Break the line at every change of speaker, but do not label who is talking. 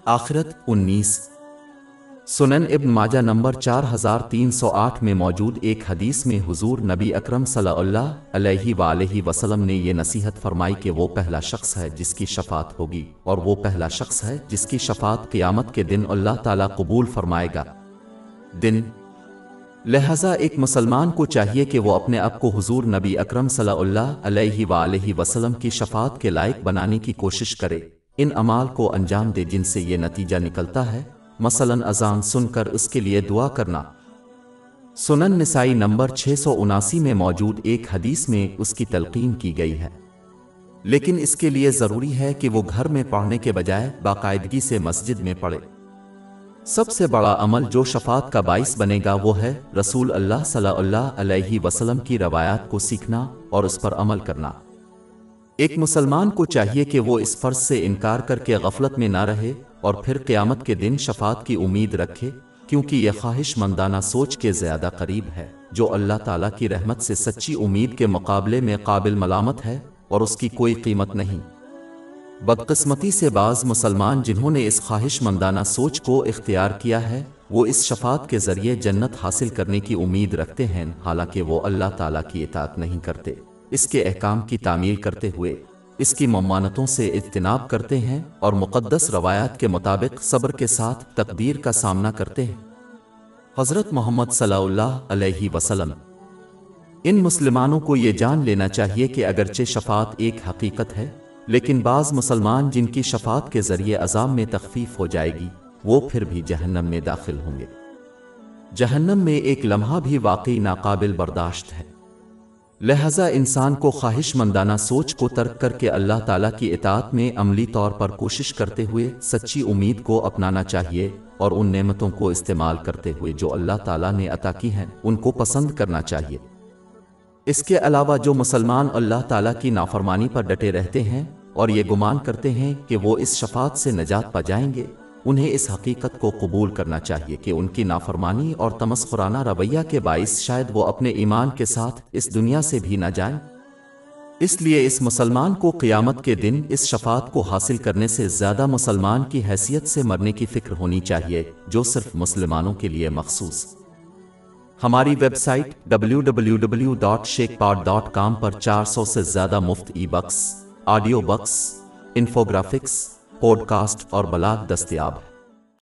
आखिरत 19। सुनन इब्न माजा नंबर 4308 में मौजूद एक हदीस में हुजूर नबी अकरम सल्लल्लाहु अलैहि वसल्लम ने ये नसीहत फरमाई कि वो पहला शख्स है जिसकी शफात होगी, और वो पहला शख्स है जिसकी शफात क़यामत के दिन अल्लाह ताला कबूल फरमाएगा। लिहाजा एक मुसलमान को चाहिए कि वो अपने आप को हुजूर नबी अकरम सल्लल्लाहु अलैहि वसल्लम की शफात के लायक बनाने की कोशिश करे, इन अमाल को अंजाम दे जिनसे ये नतीजा निकलता है, मसलन अज़ान सुनकर उसके लिए दुआ करना। सुनन निसाई नंबर 679 में मौजूद एक हदीस में उसकी तलकीन की गई है, लेकिन इसके लिए ज़रूरी है कि वो घर में पढ़ने के बजाय बाकायदगी से मस्जिद में पढ़े। सबसे बड़ा अमल जो शफात का बाइस बनेगा वो है रसूल अल्लाह सल्लल्लाहु अलैहि वसल्लम की रवायात को सीखना और उस पर अमल करना। एक मुसलमान को चाहिए कि वो इस फर्ज से इनकार करके गफलत में ना रहे और फिर क़यामत के दिन शफात की उम्मीद रखे, क्योंकि यह ख्वाहिशमंदाना सोच के ज़्यादा करीब है जो अल्लाह ताला की रहमत से सच्ची उम्मीद के मुकाबले में काबिल मलामत है और उसकी कोई कीमत नहीं। बदकिस्मती से बाज़ मुसलमान जिन्होंने इस ख्वाहिशमंदाना सोच को इख्तियार किया है, वो इस शफात के ज़रिए जन्नत हासिल करने की उम्मीद रखते हैं, हालांकि वो अल्लाह ताला की इताअत नहीं करते, इसके अहकाम की तामील करते हुए इसकी ममानतों से इज्तिनाब करते हैं और मुक़द्दस रवायात के मुताबिक सब्र के साथ तकदीर का सामना करते हैं। हज़रत मोहम्मद सल्लल्लाहु अलैहि वसल्लम। इन मुसलमानों को ये जान लेना चाहिए कि अगरचे शफात एक हकीकत है, लेकिन बाज़ मुसलमान जिनकी शफात के ज़रिए अज़ाब में तख़फ़ीफ़ हो जाएगी, वो फिर भी जहन्नम में दाखिल होंगे। जहन्नम में एक लम्हा भी वाकई नाकाबिल बर्दाश्त है। लिहाजा इंसान को ख्वाहिशमंदाना सोच को तर्क करके अल्लाह ताला की इताअत में अमली तौर पर कोशिश करते हुए सच्ची उम्मीद को अपनाना चाहिए और उन नेमतों को इस्तेमाल करते हुए जो अल्लाह ताला ने अता की हैं उनको पसंद करना चाहिए। इसके अलावा जो मुसलमान अल्लाह ताला की नाफरमानी पर डटे रहते हैं और ये गुमान करते हैं कि वो इस शफात से नजात पा जाएंगे, उन्हें इस हकीकत को कबूल करना चाहिए कि उनकी नाफरमानी और तमस्खुराना रवैया के बाइस शायद वो अपने ईमान के साथ इस दुनिया से भी न जाएं। इसलिए इस मुसलमान को क़यामत के दिन इस शफात को हासिल करने से ज़्यादा मुसलमान की हैसियत से मरने की फ़िक्र होनी चाहिए जो सिर्फ मुसलमानों के लिए मखसूस। हमारी वेबसाइट www.sheikhpod.com पर 400 से ज़्यादा मुफ्त ई बक्स, ऑडियो बक्स, इन्फोग्राफिक्स, पॉडकास्ट और ब्लॉग दस्तयाब है।